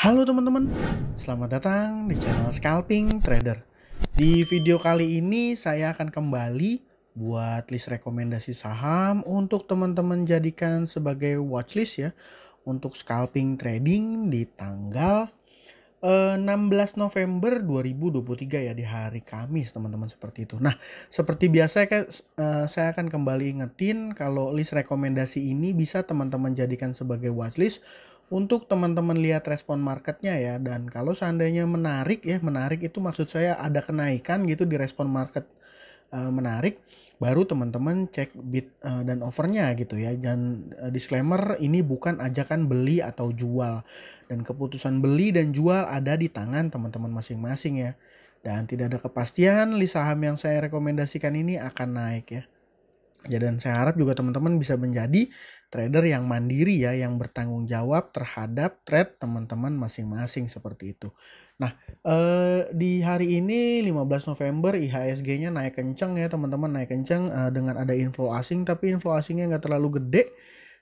Halo teman-teman, selamat datang di channel Scalping Trader. Di video kali ini saya akan kembali buat list rekomendasi saham untuk teman-teman jadikan sebagai watchlist ya untuk scalping trading di tanggal 16 November 2023 ya, di hari Kamis teman-teman, seperti itu. Nah, seperti biasa saya akan kembali ingetin kalau list rekomendasi ini bisa teman-teman jadikan sebagai watchlist untuk teman-teman lihat respon marketnya ya. Dan kalau seandainya menarik ya, menarik itu maksud saya ada kenaikan gitu di respon market menarik, baru teman-teman cek bid dan overnya gitu ya. Dan disclaimer, ini bukan ajakan beli atau jual, dan keputusan beli dan jual ada di tangan teman-teman masing-masing ya. Dan tidak ada kepastian list saham yang saya rekomendasikan ini akan naik ya. Dan saya harap juga teman-teman bisa menjadi trader yang mandiri ya, yang bertanggung jawab terhadap trade teman-teman masing-masing, seperti itu. Nah, di hari ini 15 November IHSG-nya naik kenceng ya teman-teman, naik kenceng dengan ada inflow asing, tapi inflow asingnya nggak terlalu gede,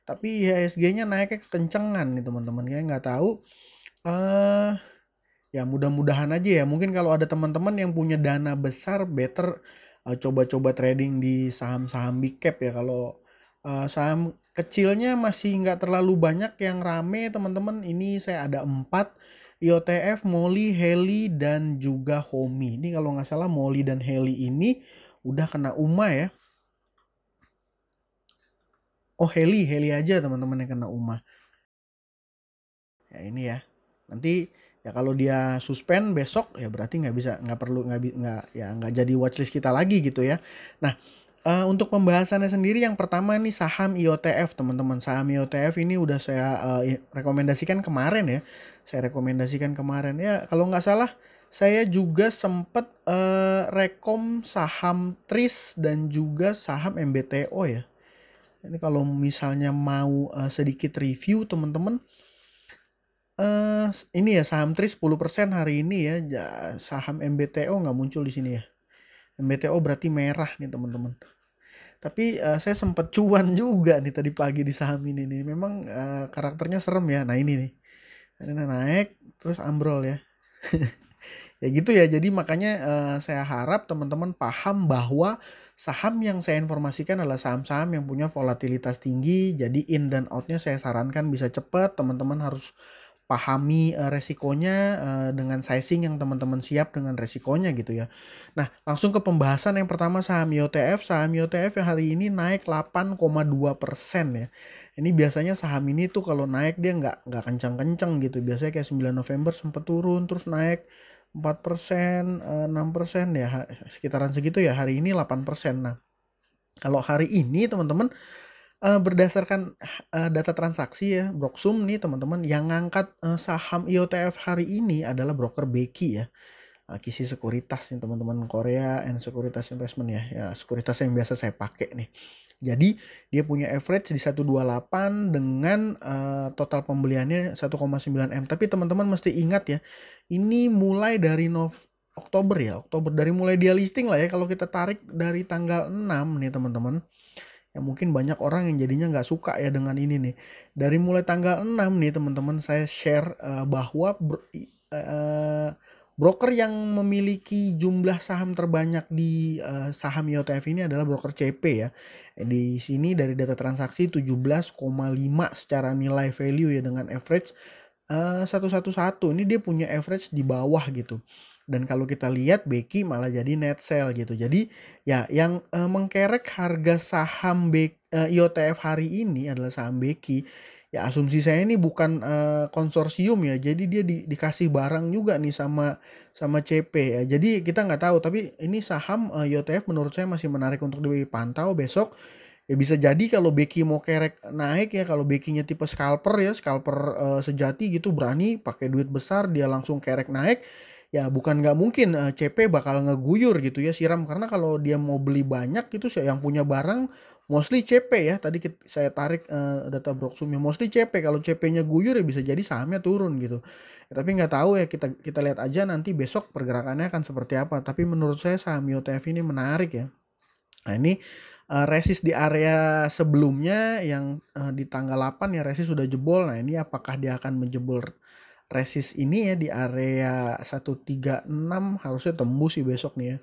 tapi IHSG-nya naiknya kekencengan nih teman-teman ya. Nggak tahu, ya mudah-mudahan aja ya. Mungkin kalau ada teman-teman yang punya dana besar, better coba-coba trading di saham-saham big cap ya. Kalau saham kecilnya masih nggak terlalu banyak yang rame teman-teman. Ini saya ada 4, IOTF, Molly, Heli, dan juga Homi. Ini kalau nggak salah Molly dan Heli ini udah kena UMA ya. Oh, Heli aja teman-teman yang kena UMA. Ya ini ya. Nanti ya kalau dia suspend besok ya berarti nggak jadi watchlist kita lagi gitu ya. Nah, untuk pembahasannya sendiri, yang pertama nih saham IOTF teman-teman. Saham IOTF ini udah saya rekomendasikan kemarin ya. Saya rekomendasikan kemarin ya, kalau nggak salah saya juga sempet rekom saham TRIS dan juga saham MBTO ya. Ini kalau misalnya mau sedikit review teman-teman, ini ya saham TRIS 10% hari ini ya. Saham MBTO nggak muncul di sini ya. MBTO berarti merah nih teman-teman. Tapi saya sempat cuan juga nih tadi pagi di saham ini nih. Memang karakternya serem ya. Nah ini nih, ini naik terus ambrol ya. Ya gitu ya. Jadi makanya saya harap teman-teman paham bahwa saham yang saya informasikan adalah saham-saham yang punya volatilitas tinggi. Jadi in dan outnya saya sarankan bisa cepat. Teman-teman harus pahami resikonya dengan sizing yang teman-teman siap dengan resikonya gitu ya. Nah, langsung ke pembahasan. Yang pertama saham IOTF. Saham IOTF yang hari ini naik 8,2% ya. Ini biasanya saham ini tuh kalau naik dia nggak kencang-kencang gitu. Biasanya kayak 9 November sempat turun terus naik 4%, 6% ya, sekitaran segitu ya. Hari ini 8%. Nah, kalau hari ini teman-teman, berdasarkan data transaksi ya, Broksum nih teman-teman, yang ngangkat saham IOTF hari ini adalah broker Beki ya. Kisi Sekuritas nih teman-teman, Korea and Sekuritas Investment ya. Ya, sekuritas yang biasa saya pakai nih. Jadi dia punya average di 128 dengan total pembeliannya 1,9 M. Tapi teman-teman mesti ingat ya, ini mulai dari Oktober ya. Oktober, dari mulai dia listing lah ya. Kalau kita tarik dari tanggal 6 nih teman-teman, ya mungkin banyak orang yang jadinya nggak suka ya dengan ini nih. Dari mulai tanggal 6 nih teman-teman, saya share bahwa broker yang memiliki jumlah saham terbanyak di saham IOTF ini adalah broker CP ya. Di sini dari data transaksi 17,5 secara nilai value ya, dengan average 111. Ini dia punya average di bawah gitu. Dan kalau kita lihat Beki malah jadi net sell gitu. Jadi ya yang mengkerek harga saham IOTF hari ini adalah saham Beki. Ya asumsi saya ini bukan konsorsium ya. Jadi dia dikasih barang juga nih sama CP ya. Jadi kita nggak tahu, tapi ini saham IOTF menurut saya masih menarik untuk dipantau besok. Ya bisa jadi kalau Beki mau kerek naik ya, kalau Bekinya tipe scalper ya, scalper sejati gitu, berani pakai duit besar dia langsung kerek naik. Ya bukan nggak mungkin CP bakal ngeguyur gitu ya, siram. Karena kalau dia mau beli banyak itu yang punya barang mostly CP ya. Tadi saya tarik data Broksumnya, mostly CP. Kalau CP-nya guyur ya bisa jadi sahamnya turun gitu. Ya, tapi nggak tahu ya, kita lihat aja nanti besok pergerakannya akan seperti apa. Tapi menurut saya saham IOTF ini menarik ya. Nah ini resist di area sebelumnya yang di tanggal 8 ya, resist sudah jebol. Nah ini apakah dia akan menjebol resist ini ya di area 136 harusnya tembus sih besok nih ya.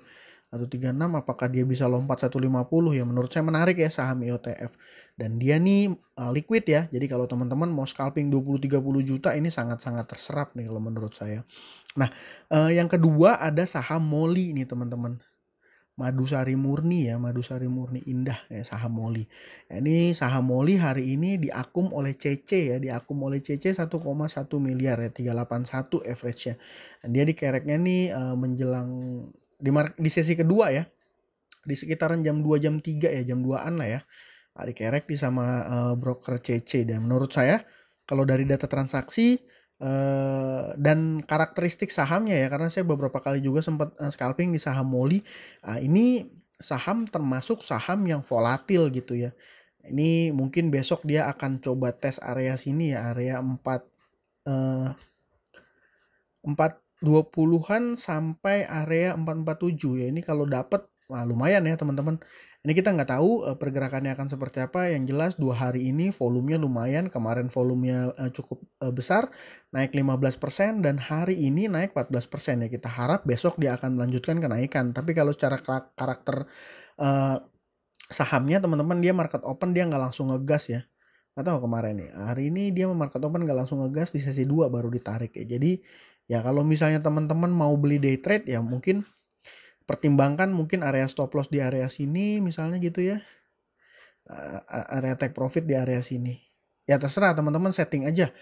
136, apakah dia bisa lompat 150 ya, menurut saya menarik ya saham IOTF. Dan dia nih liquid ya. Jadi kalau teman-teman mau scalping 20-30 juta ini sangat-sangat terserap nih kalau menurut saya. Nah, yang kedua ada saham MOLI nih teman-teman. Madusari Murni ya, Madusari Murni Indah ya, saham MOLI. Ya, ini saham MOLI hari ini diakum oleh CC ya, diakum oleh CC 1,1 miliar ya, 381 average-nya. Dan dia dikereknya nih menjelang di sesi kedua ya, di sekitaran jam 2 jam 3 ya, jam 2-an lah ya. Dikerek di sama broker CC. Dan menurut saya kalau dari data transaksi dan karakteristik sahamnya ya, karena saya beberapa kali juga sempat scalping di saham MOLI. Ini saham termasuk saham yang volatil gitu ya. Ini mungkin besok dia akan coba tes area sini ya, area 420-an sampai area 447 ya. Ini kalau dapat lumayan ya teman-teman. Ini kita nggak tahu pergerakannya akan seperti apa. Yang jelas 2 hari ini volumenya lumayan. Kemarin volumenya cukup besar, naik 15%, dan hari ini naik 14% ya. Kita harap besok dia akan melanjutkan kenaikan. Tapi kalau secara karakter sahamnya teman-teman, dia market open dia nggak langsung ngegas ya. Atau kemarin nih, hari ini dia market open nggak langsung ngegas, di sesi 2 baru ditarik ya. Jadi ya kalau misalnya teman-teman mau beli day trade ya mungkin pertimbangkan mungkin area stop loss di area sini misalnya gitu ya. Area take profit di area sini. Ya terserah teman-teman, setting aja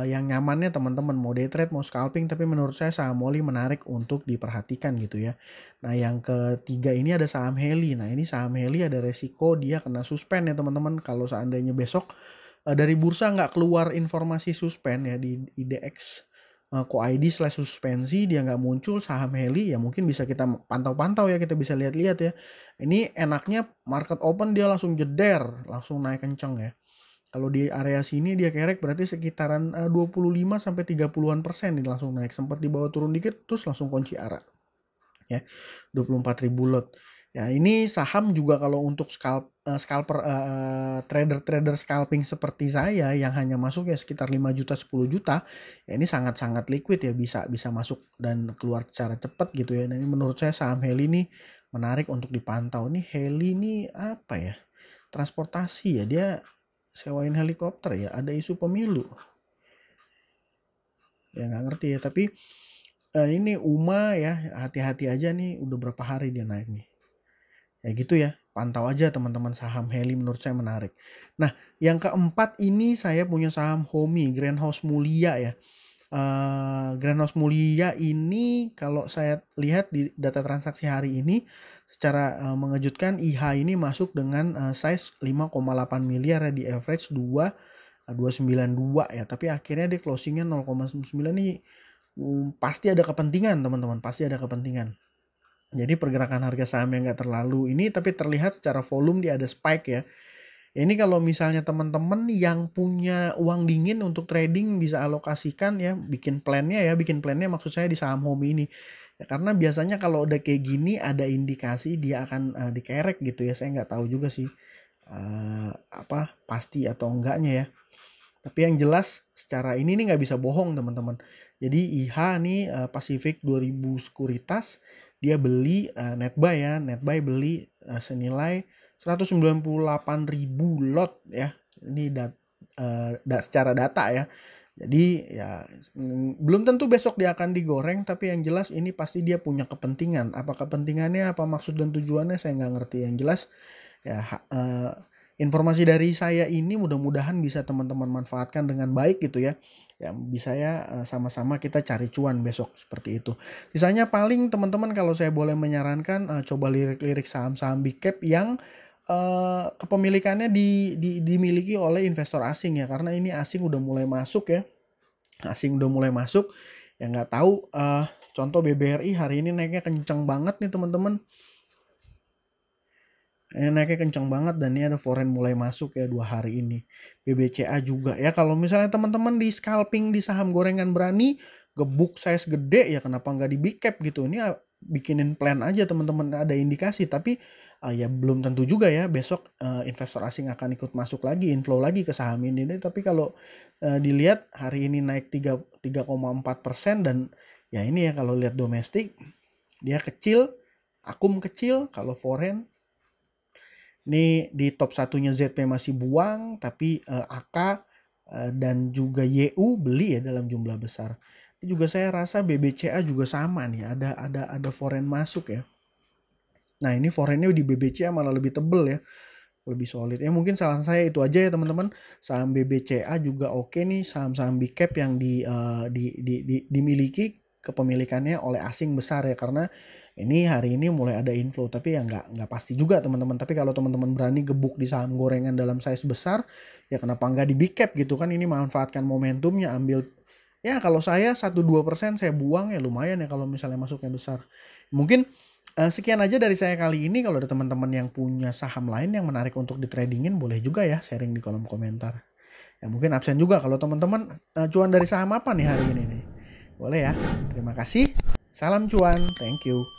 yang nyamannya teman-teman, mau day trade mau scalping, tapi menurut saya saham MOLI menarik untuk diperhatikan gitu ya. Nah yang ketiga ini ada saham Heli. Nah ini saham Heli ada resiko dia kena suspend ya teman-teman. Kalau seandainya besok dari bursa nggak keluar informasi suspend ya di IDX co-id/suspensi, dia nggak muncul saham Heli ya, mungkin bisa kita pantau-pantau ya, kita bisa lihat-lihat ya. Ini enaknya market open dia langsung jeder, langsung naik kenceng ya. Kalau di area sini dia kerek berarti sekitaran 25-30% nih langsung naik. Sempat dibawa turun dikit terus langsung kunci arah. Ya, 24.000 lot. Ya, ini saham juga kalau untuk scalper trader scalping seperti saya yang hanya masuk ya sekitar 5 juta 10 juta, ya ini sangat-sangat liquid ya, bisa masuk dan keluar secara cepat gitu ya. Nah, ini menurut saya saham Heli ini menarik untuk dipantau. Nih Heli ini apa ya? Transportasi ya, dia sewain helikopter ya, ada isu pemilu. Ya nggak ngerti ya, tapi ini UMA ya, hati-hati aja nih, udah berapa hari dia naik nih. Ya gitu ya, pantau aja teman-teman saham Heli, menurut saya menarik. Nah yang keempat ini saya punya saham HOMI, Greenhouse Mulia ya. Greenhouse Mulia ini kalau saya lihat di data transaksi hari ini secara mengejutkan, IH ini masuk dengan size 5,8 miliar ya, di average 2,292 ya, tapi akhirnya dia closingnya 0,9 nih. Pasti ada kepentingan teman-teman, pasti ada kepentingan. Jadi pergerakan harga saham yang nggak terlalu ini, tapi terlihat secara volume dia ada spike ya. Ini kalau misalnya teman-teman yang punya uang dingin untuk trading bisa alokasikan ya, bikin plannya maksud saya di saham HOMI ini. Ya, karena biasanya kalau udah kayak gini ada indikasi dia akan dikerek gitu ya. Saya nggak tahu juga sih pasti atau enggaknya ya. Tapi yang jelas secara ini nih nggak bisa bohong teman-teman. Jadi IH nih Pacific 2000 Sekuritas, dia beli netbuy ya, netbuy beli senilai 198.000 lot ya. Ini secara data ya. Jadi ya belum tentu besok dia akan digoreng, tapi yang jelas ini pasti dia punya kepentingan. Apa kepentingannya, apa maksud dan tujuannya saya nggak ngerti. Yang jelas ya informasi dari saya ini mudah-mudahan bisa teman-teman manfaatkan dengan baik gitu ya. Ya bisa ya sama-sama kita cari cuan besok seperti itu. Sisanya paling teman-teman kalau saya boleh menyarankan coba lirik-lirik saham-saham big cap yang kepemilikannya dimiliki oleh investor asing ya, karena ini asing udah mulai masuk ya. Asing udah mulai masuk. Ya nggak tahu contoh BBRI hari ini naiknya kenceng banget nih teman-teman. Ini naiknya kencang banget, dan ini ada foreign mulai masuk ya 2 hari ini. BBCA juga ya, kalau misalnya teman-teman di scalping di saham gorengan berani, gebuk size gede ya, kenapa nggak di big cap gitu. Ini bikinin plan aja teman-teman, ada indikasi, tapi Ya belum tentu juga ya besok investor asing akan ikut masuk lagi, inflow lagi ke saham ini. Tapi kalau dilihat hari ini naik 3,4% dan ya ini ya kalau lihat domestik dia kecil, akum kecil. Kalau foreign ini di top satunya ZP masih buang, tapi AK dan juga YU beli ya dalam jumlah besar. Ini juga saya rasa BBCA juga sama nih, ada foreign masuk ya. Nah ini foreignnya di BBCA malah lebih tebel ya, lebih solid. Ya mungkin saran saya itu aja ya teman-teman. Saham BBCA juga oke nih, saham-saham big cap yang dimiliki kepemilikannya oleh asing besar ya, karena ini hari ini mulai ada inflow, tapi ya nggak pasti juga teman-teman. Tapi kalau teman-teman berani gebuk di saham gorengan dalam size besar, ya kenapa nggak di big cap gitu kan? Ini manfaatkan momentumnya, ambil ya kalau saya 1-2% saya buang ya lumayan ya kalau misalnya masuknya besar. Mungkin sekian aja dari saya kali ini. Kalau ada teman-teman yang punya saham lain yang menarik untuk di tradingin, boleh juga ya sharing di kolom komentar. Ya mungkin absen juga kalau teman-teman cuan dari saham apa nih hari ini nih. Boleh ya. Terima kasih. Salam cuan. Thank you.